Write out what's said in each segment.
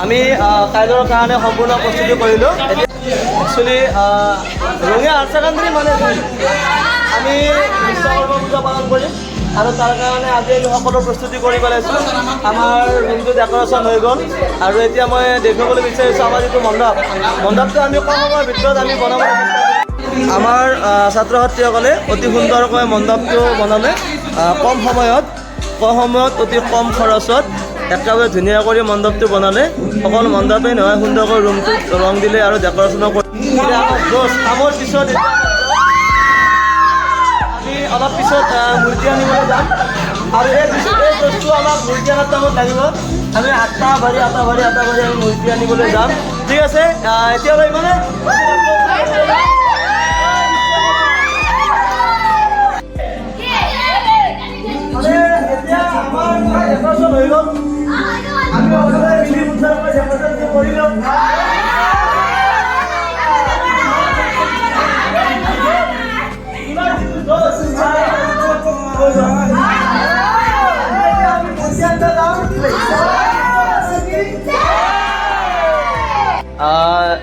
আমি কাইলৈৰ কাৰণে সম্পূৰ্ণ প্ৰস্তুতি কৰিলোঁ। একচুৱেলি ৰঙিয়া হায়াৰ ছেকেণ্ডেৰী মানে আমি বিশ্বকৰ্মা পূজা পালন কৰিম আৰু তাৰ কাৰণে আজি আমি সকলো প্ৰস্তুতি কৰি পেলাইছোঁ। আমাৰ ৰুমটো ডেক'ৰেশ্যন হৈ গ'ল আৰু এতিয়া মই দেখুৱাবলৈ বিচাৰিছোঁ আমাৰ যিটো মণ্ডপটো আমি কম সময়ৰ ভিতৰত আমি বনাব চেষ্টা কৰিম। আমাৰ ছাত্ৰ ছাত্ৰীসকলে অতি সুন্দৰকৈ মণ্ডপটো বনালে, কম সময়ত অতি কম খৰচত একেবাৰে ধুনীয়া কৰি মণ্ডপটো বনালে। অকল মণ্ডপেই নহয়, সুন্দৰকৈ ৰুমটোত ৰং দিলে আৰু ডেক'ৰেশ্যনো কৰি কামৰ পিছত আমি অলপ পিছত মূৰ্তি আনিবলৈ যাম আৰু এই বস্তু আমাক মূৰ্তি আনাৰ টাইমত লাগিব। আমি আটা ভাৰি আমি মূৰ্তি আনিবলৈ যাম। ঠিক আছে, এতিয়ালৈ মানে এতিয়া আমাৰ ডেক'ৰেশ্যন হৈ গ'ল। আমি কৰিলোঁ।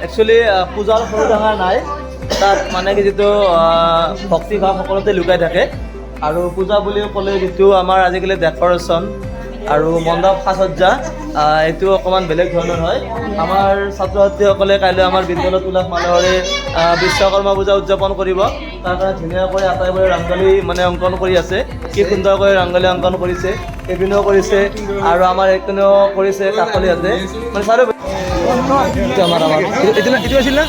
একচুৱেলি পূজাৰ সৰু ডাঙৰ নাই, তাত মানে কি যিটো ভক্তিভাৱ সকলোতে লুকাই থাকে। আৰু পূজা বুলি ক'লে যিটো আমাৰ আজিকালি ডেক'ৰেশ্যন আৰু মণ্ডপ সাজসজ্জা এইটো অকণমান বেলেগ ধৰণৰ হয়। আমাৰ ছাত্ৰ ছাত্ৰীসকলে কাইলৈ আমাৰ বিদ্যালয়ত উল্লাস মালহেৰে বিশ্বকৰ্মা পূজা উদযাপন কৰিব। তাৰ কাৰণে ধুনীয়াকৈ আটাইবোৰে ৰংগলী মানে অংকন কৰি আছে। কি সুন্দৰকৈ ৰংগলী অংকন কৰিছে, কেবিনেও কৰিছে আৰু আমাৰ একপিনেও কৰিছে কাকলিহঁতে। মানে চাৰে এইটো আছিল না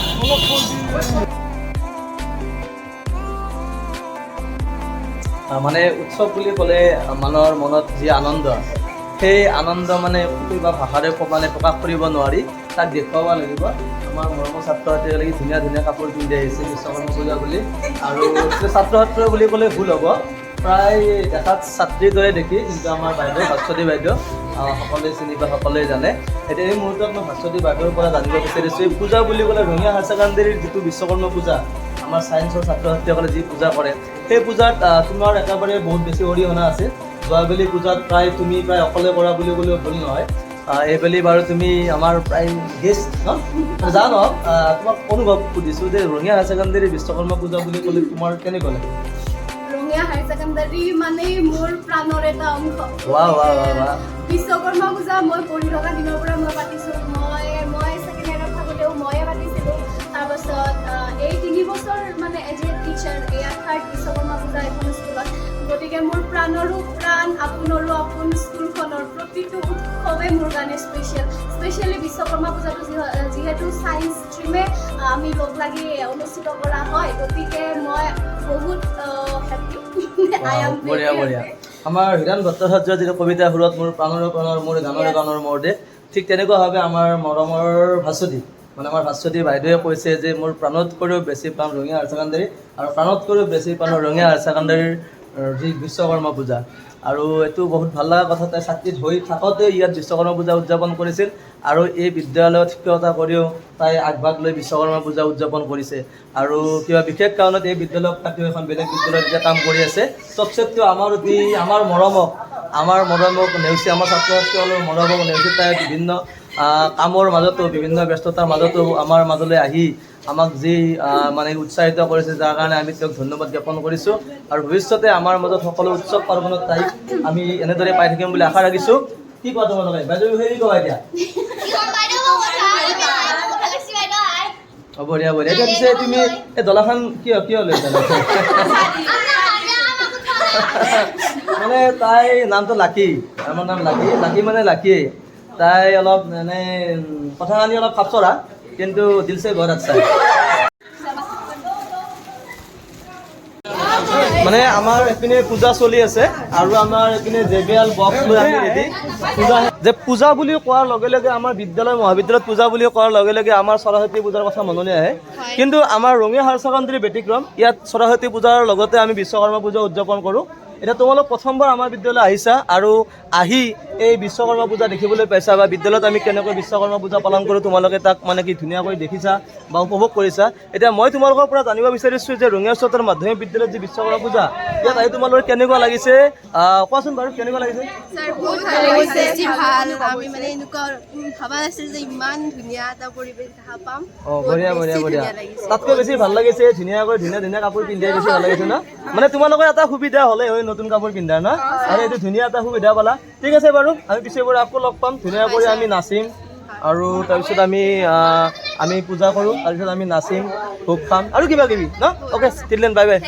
মানে উৎসৱ বুলি ক'লে মানুহৰ মনত যি আনন্দ, সেই আনন্দ মানে কিবা ভাষাৰে মানে প্ৰকাশ কৰিব নোৱাৰি, তাক দেখুৱাব লাগিব। আমাৰ মৰমৰ ছাত্ৰ ছাত্ৰীসকলে ধুনীয়া ধুনীয়া কাপোৰ পিন্ধি আহিছে বিশ্বকৰ্মা পূজা বুলি। আৰু ছাত্ৰ ছাত্ৰী বুলি ক'লে ভুল হ'ব, প্ৰায় দেখাত ছাত্ৰীৰ দৰে দেখি, কিন্তু আমাৰ বাইদেউ ভাস্বতী বাইদেউ সকলোৱে চিনি পায়, সকলোৱে জানে। এতিয়া এই মুহূৰ্তত মই ভাস্বতী বাইদেউৰ পৰা জানিব বিচাৰিছোঁ, এই পূজা বুলি ক'লে ৰঙিয়া হায়াৰ ছেকেণ্ডেৰীৰ যিটো বিশ্বকৰ্মা পূজা, আমাৰ ছায়েন্সৰ ছাত্ৰ ছাত্ৰীসকলে যি পূজা কৰে, সেই পূজাত তোমাৰ একেবাৰে বহুত বেছি অৰিহণা আছে। যোৱাবেলি পূজাত তুমি প্ৰায় অকলে কৰা বুলি ক'লেও ভুল নহয়। এইবেলি বাৰু তুমি আমাৰ প্ৰায় গেষ্ট জানো, তোমাক অনুভৱ সুধিছোঁ যে ৰঙিয়া হায়াৰ ছেকেণ্ডেৰী বিশ্বকৰ্মা পূজা বুলি ক'লে তোমাৰ কেনেকুৱা লাগে? ৰঙিয়া হায়াৰ ছেকেণ্ডাৰী মানে মোৰ প্ৰাণৰ এটা অংশ। বিশ্বকৰ্মা পূজা মই পঢ়ি থকা দিনৰ পৰা মই পাতিছোঁ। মই ছেকেণ্ড ইয়াৰত থাকোঁতেও ময়ে পাতিছিলোঁ। তাৰপাছত এই 3 বছৰ মানে এজ এ টিচাৰ, এয়া 3rd বিশ্বকৰ্মা পূজা এখন স্কুলত। গতিকে মোৰ প্ৰাণৰো প্ৰাণ, আপোনৰো আপোন স্কুলখনৰ প্ৰতিটো উৎসৱে মোৰ কাৰণে স্পেচিয়েলি বিশ্বকৰ্মা পূজাটো যিহেতু ছায়েন্স ষ্ট্ৰীমে আমি লগ লাগি অনুষ্ঠিত কৰা হয়, গতিকে মই বহুত হেপ্পী। বঢ়িয়া। আমাৰ হীৰাণ ভট্টাচাৰ্যৰ যিটো কবিতা সুৰত মোৰ প্ৰাণৰ প্ৰাণৰ মোৰ গানৰ মোৰ দে, ঠিক তেনেকুৱাভাৱে আমাৰ মৰমৰ ভাস্বতী, মানে আমাৰ ভাস্বতী বাইদেৱে কৈছে যে মোৰ প্ৰাণতকৈও বেছি প্ৰাণ ৰঙিয়া হায়াৰ ছেকেণ্ডেৰী আৰু প্ৰাণতকৈও বেছি প্ৰাণ ৰঙিয়া হায়াৰ ছেকেণ্ডেৰীৰ যি বিশ্বকৰ্মা পূজা। আৰু এইটো বহুত ভাল লগা কথা, তাই ছাত্ৰীত হৈ থাকোঁতে ইয়াত বিশ্বকৰ্মা পূজা উদযাপন কৰিছিল আৰু এই বিদ্যালয়ত শিক্ষকতা কৰিও তাই আগভাগ লৈ বিশ্বকৰ্মা পূজা উদযাপন কৰিছে। আৰু কিবা বিশেষ কাৰণত এই বিদ্যালয়ক তাতে এখন বেলেগ বিদ্যালয়ত এতিয়া কাম কৰি আছে। তৎসত্বেও আমাৰ মৰমক নেওচি, আমাৰ ছাত্ৰ ছাত্ৰীসকলৰ মৰমক নেওচি তাই বিভিন্ন কামৰ মাজতো, বিভিন্ন ব্যস্ততাৰ মাজতো আমাৰ মাজলৈ আহি আমাক যি মানে উৎসাহিত কৰিছে, যাৰ কাৰণে আমি তেওঁক ধন্যবাদ জ্ঞাপন কৰিছোঁ। আৰু ভৱিষ্যতে আমাৰ মাজত সকলো উৎসৱ পাৰ্বণত তাইক আমি এনেদৰে পাই থাকিম বুলি আশা ৰাখিছোঁ। কি কোৱা তোমালোকে? বাইদেউ হেৰি কোৱা এতিয়া। বঢ়িয়া। এতিয়া পিছে তুমি এই দলাখন কিয় লৈছা? মানে তাই নামটো লাকি, আমাৰ নাম লাকি মানে লাকিয়ে। তাই অলপ মানে কথা কানি অলপ খাপচৰা, কিন্তু দিলছে বহুত আচ্ছা। মানে আমাৰ এইপিনে পূজা চলি আছে আৰু আমাৰ এইপিনে জেবিএল বক্স লৈ আমি ৰেডি। পূজা বুলি কোৱাৰ লগে লগে আমাৰ বিদ্যালয় মহাবিদ্যালয়ত পূজা বুলি কোৱাৰ লগে লগে আমাৰ সৰস্বতী পূজাৰ কথা মনলৈ আহে। কিন্তু আমাৰ ৰঙিয়া হায়াৰ ছেকেণ্ডেৰী ব্যতিক্ৰম, ইয়াত সৰস্বতী পূজাৰ লগতে আমি বিশ্বকৰ্মা পূজা উদযাপন কৰোঁ। এতিয়া তোমালোক প্ৰথমবাৰ আমাৰ বিদ্যালয়লৈ আহিছা আৰু আহি এই বিশ্বকৰ্মা পূজা দেখিবলৈ পাইছা বা বিদ্যালয়ত আমি কেনেকৈ বিশ্বকৰ্মা পূজা পালন কৰোঁ তোমালোকে তাক মানে কি ধুনীয়াকৈ দেখিছা বা উপভোগ কৰিছা। এতিয়া মই তোমালোকৰ পৰা জানিব বিচাৰিছোঁ যে ৰঙিয়া চতৰ মাধ্যমিক বিদ্যালয়ত যি বিশ্বকৰ্মা পূজা ইয়াত আহি তোমালোকৰ কেনেকুৱা লাগিছে কোৱাচোন বাৰু কেনেকুৱা লাগিছে? ছাৰ বহুত ভাল লাগিছে, বেছি ভাল। আমি মানে এনেকুৱা ভাবা নাছিলোঁ যে ইমান ধুনীয়া এটা পৰিৱেশ দেখা পাম। বঢ়িয়া বঢ়িয়া বঢ়িয়া। তাতকৈ বেছি ভাল লাগিছে ধুনীয়াকৈ ধুনীয়া কাপোৰ পিন্ধাই বেছি ভাল লাগিছে ন? মানে তোমালোকৰ এটা সুবিধা হ'লে হয় নতুন কাপোৰ পিন্ধা ন, আৰু এইটো ধুনীয়া এটা সুবিধা পালা। ঠিক আছে বাৰু, আমি পিছে পৰা আকৌ লগ পাম, ধুনীয়াকৈ আমি নাচিম আৰু তাৰপিছত আমি পূজা কৰোঁ, তাৰপিছত আমি নাচিম, ভোগ খাম আৰু কিবা কিবি ন? অ'কে, টিল বাই বাই।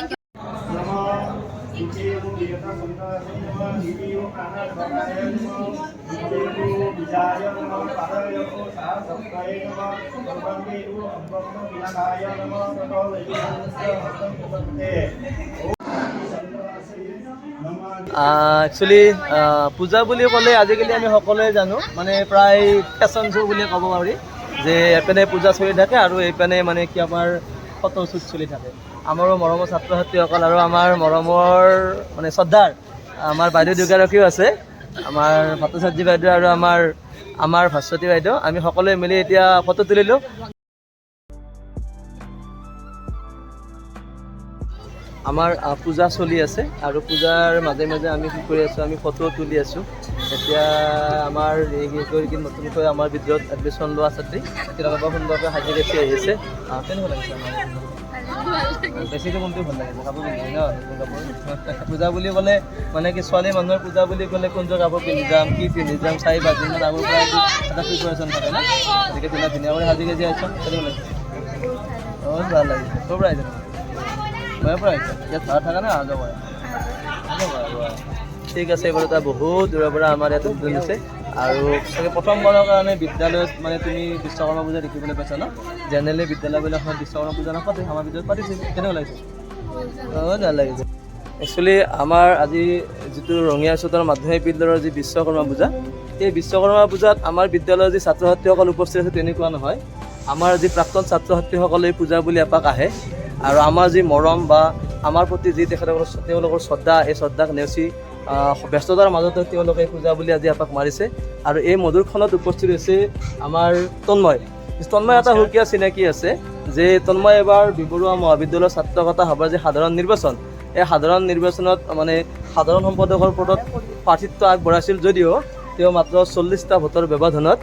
একচুৱেলি পূজা বুলি ক'লে আজিকালি আমি সকলোৱে জানো মানে প্ৰায় ফেশ্বন শ্ব' বুলি ক'ব পাৰি, যে এপিনে পূজা চলি থাকে আৰু এইপিনে মানে কি আমাৰ ফটোশ্বুট চলি থাকে। আমাৰো মৰমৰ ছাত্ৰ ছাত্ৰীসকল আৰু আমাৰ মৰমৰ মানে শ্ৰদ্ধাৰ আমাৰ বাইদেউ দুগৰাকীও আছে, আমাৰ ভট্টাচাৰ্যী বাইদেউ আৰু আমাৰ ভাস্বতী বাইদেউ, আমি সকলোৱে মিলি এতিয়া ফটো তুলিলোঁ। আমাৰ পূজা চলি আছে আৰু পূজাৰ মাজে মাজে আমি কি কৰি আছোঁ, আমি ফটো তুলি আছোঁ। এতিয়া আমাৰ এই নতুনকৈ আমাৰ বিদ্যালয়ত এডমিশ্যন লোৱা ছাত্ৰী তেওঁলোকৰ সুন্দৰকৈ সাজি কাচি আহিছে। কেনেকুৱা লাগিছে আমাৰ বেছিকৈ কোনটো ভাল লাগিছে? কাপোৰ পিন্ধি ন নতুন কাপোৰ? পূজা বুলি ক'লে মানে কি ছোৱালী মানুহৰ পূজা বুলি ক'লে কোনযোৰ কাপোৰ পিন্ধি যাম, কি পিন্ধি যাম, 4-5 দিনমান আগৰ পৰা এটা প্ৰিপাৰেশ্যন থাকে ন, গতিকে ধুনীয়াকৈ সাজি কাচি আহিছোঁ। কেনেকুৱা লাগিছে? বহুত ভাল লাগিছে। ক'ৰ পৰা আহিছে? মই পৰা আহিছে ইয়াত ভাড়া থাকা নে অহা যোৱা কৰা? ঠিক আছে, বাৰু এটা বহুত দূৰৰ পৰা আমাৰ ইয়াত উদ্যোগ আছে আৰু চাগে প্ৰথমবাৰৰ কাৰণে বিদ্যালয়ত মানে তুমি বিশ্বকৰ্মা পূজা দেখিবলৈ পাইছা ন? জেনেৰেলি বিদ্যালয়বিলাকত বিশ্বকৰ্মা পূজা নাপাতে, আমাৰ বিদ্যালয়ত পাতিছিল। কেনেকুৱা লাগিছে? বহুত ভাল লাগিছে। একচুৱেলি আমাৰ আজি যিটো ৰঙিয়া চতৰ মাধ্যমিক বিদ্যালয়ৰ যি বিশ্বকৰ্মা পূজা, এই বিশ্বকৰ্মা পূজাত আমাৰ বিদ্যালয়ৰ যি ছাত্ৰ ছাত্ৰীসকল উপস্থিত আছে তেনেকুৱা নহয়। আমাৰ যি প্ৰাক্তন ছাত্ৰ ছাত্ৰীসকলে এই পূজা বুলি এপাক আহে আৰু আমাৰ যি মৰম বা আমাৰ প্ৰতি যি তেওঁলোকৰ শ্ৰদ্ধা, এই শ্ৰদ্ধাক নেওচি ব্যস্ততাৰ মাজতে তেওঁলোকে পূজা বুলি আজি এপাক মাৰিছে। আৰু এই মধুৰখনত উপস্থিত হৈছে আমাৰ তন্ময় এটা সুকীয়া চিনাকি আছে, যে তন্ময় এবাৰ বিবৰুৱা মহাবিদ্যালয়ৰ ছাত্ৰকতা সভাৰ যি সাধাৰণ নিৰ্বাচন, এই সাধাৰণ নিৰ্বাচনত মানে সাধাৰণ সম্পাদকৰ পদত প্ৰাৰ্থিত্ব আগবঢ়াইছিল যদিও তেওঁ মাত্ৰ 40টা ভোটৰ ব্যৱধানত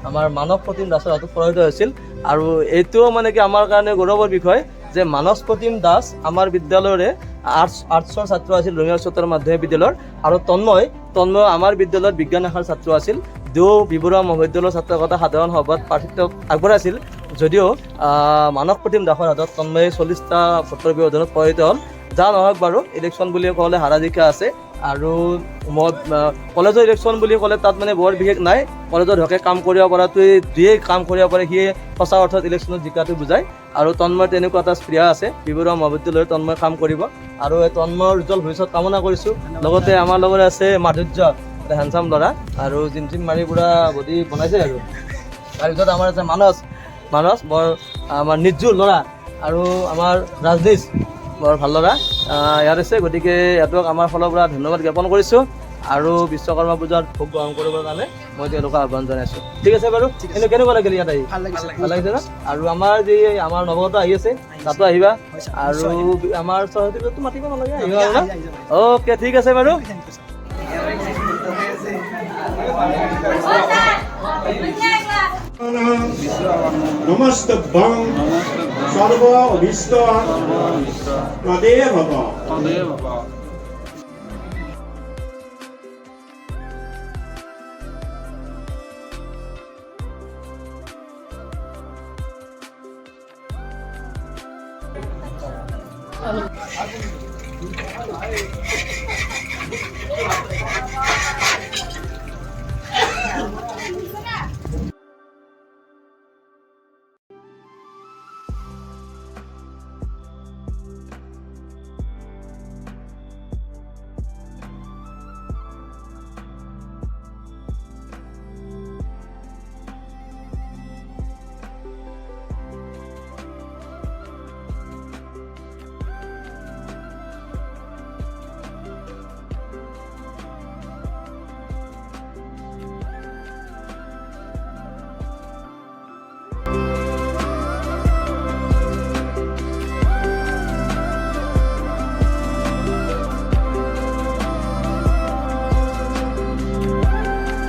আমাৰ মানস প্ৰতিম দাসৰ হাতত পৰাজিত হৈছিল। আৰু এইটোও মানে কি আমাৰ কাৰণে গৌৰৱৰ বিষয় যে মানস প্ৰতিম দাস আমাৰ বিদ্যালয়ৰে আৰ্টছৰ ছাত্ৰ আছিল ৰঙিয়া চতৰ মাধ্যমিক বিদ্যালয়ৰ, আৰু তন্ময় আমাৰ বিদ্যালয়ত বিজ্ঞান শাখাৰ ছাত্ৰ আছিল। দুয়ো বিবৰুৱা মহাবিদ্যালয়ৰ ছাত্ৰকতা সাধাৰণ সভাত প্ৰাৰ্থিত্ব আগবঢ়াইছিল যদিও মানস প্ৰতিম দাসৰ হাতত তন্ময়ে 40টা ভোটৰ ব্যৱধানত পৰাজিত হ'ল। যা নহওক বাৰু, ইলেকশ্যন বুলি ক'লে হাৰা জিকা আছে আৰু কলেজৰ ইলেকশ্যন বুলি ক'লে তাত মানে বৰ বিশেষ নাই। কলেজত হকে কাম কৰিব পৰাটোৱে যিয়ে কাম কৰিব পাৰে সিয়ে সঁচা অৰ্থত ইলেকশ্যনত জিকাটো বুজায়। আৰু তন্ময়ৰ তেনেকুৱা এটা স্পৃহা আছে, বিবৰুৱা মহাবিদ্যালয়ত তন্ময় কাম কৰিব আৰু এই তন্ময়ৰ উজ্জ্বল ভৱিষ্যত কামনা কৰিছোঁ। লগতে আমাৰ লগত আছে মাধুৰ্য, এটা হেণ্ডচাম ল'ৰা আৰু জিম মাৰি পুৰা বডি বনাইছে। আৰু তাৰপিছত আমাৰ আছে মানস বৰ আমাৰ নিৰ্জুল ল'ৰা, আৰু আমাৰ ৰাজনীশ বৰ ভাল ল'ৰা ইয়াত আছে। গতিকে ইহঁতক আমাৰ ফালৰ পৰা ধন্যবাদ জ্ঞাপন কৰিছোঁ আৰু বিশ্বকৰ্মা পূজাত ভোগ গ্ৰহণ কৰিবৰ কাৰণে মই তেওঁলোকক আহ্বান জনাইছোঁ। ঠিক আছে বাৰু, কিন্তু কেনেকুৱা লাগিল ইয়াত আহি? ভাল লাগিছে ন? আৰু আমাৰ নৱগত আহি আছে, তাতো আহিবা আৰু আমাৰ চহৰটো মাতিব নালাগে, আহিবা আৰু ন? অ'কে, ঠিক আছে বাৰু। নমস্তভ্যং সৰ্ব অভীষ্ট তদেব ভব।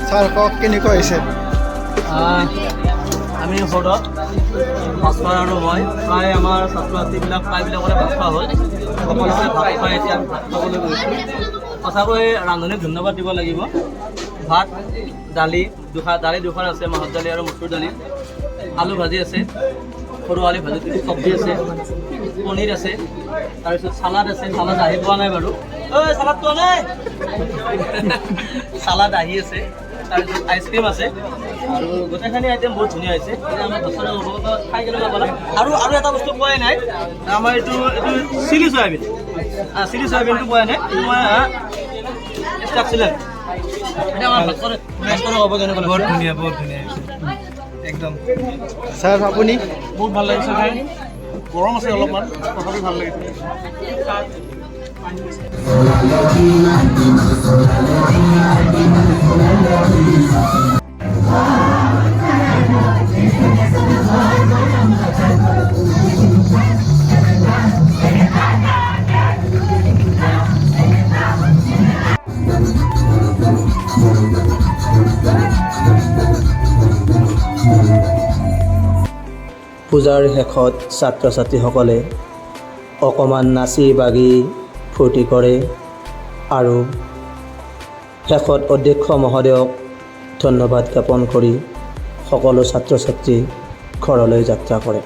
ছাৰ কওক কেনেকুৱা হৈছে? আমি ঘৰত ভাস্কৰ আৰু মই প্ৰায় আমাৰ ছাত্ৰ ছাত্ৰীবিলাক প্ৰায়বিলাকৰে ভাত খোৱা হ'ল। সকলোৱে ভাত খাই এতিয়া আমি ভাত খাবলৈ গৈছোঁ। সঁচাকৈ ৰান্ধনীক ধন্যবাদ দিব লাগিব। ভাত দালি দুখন আছে, মাহৰ দালি আৰু মচুৰ দালি, আলু ভাজি আছে, সৰু আলু ভাজি, চব্জি আছে, পনীৰ আছে, তাৰপিছত চালাড আছে। চালাড আহি পোৱা নাই বাৰু। ঐ চালাড পোৱা নাই? চালাড আহি আছে, তাৰপিছত আইচক্ৰীম আছে আৰু গোটেইখিনি আইটেম বহুত ধুনীয়া হৈছে। আমাৰ বছৰৰ অভিজ্ঞতা খাই কেনেকুৱা পালে। আৰু এটা বস্তু পোৱাই নাই, আমাৰ এইটো চিলি চয়াবিন। চিলি চয়াবিনটো পোৱাই নাই। মই এক্সেলেণ্ট। এতিয়া আমাৰ ভাস্কৰে হ'ব কেনেকুৱা? বহুত ধুনীয়া একদম। ছাৰ আপুনি? বহুত ভাল লাগিছে খাই। গৰম আছে অলপমান, তথাপি ভাল লাগিছে। পূজাৰ শেষত ছাত্ৰ ছাত্ৰীসকলে অকণমান নাচি বাগি ফূৰ্তি কৰে আৰু শেষত অধ্যক্ষ মহোদয়ক ধন্যবাদ জ্ঞাপন কৰি সকলো ছাত্ৰ ছাত্ৰী ঘৰলৈ যাত্ৰা কৰে।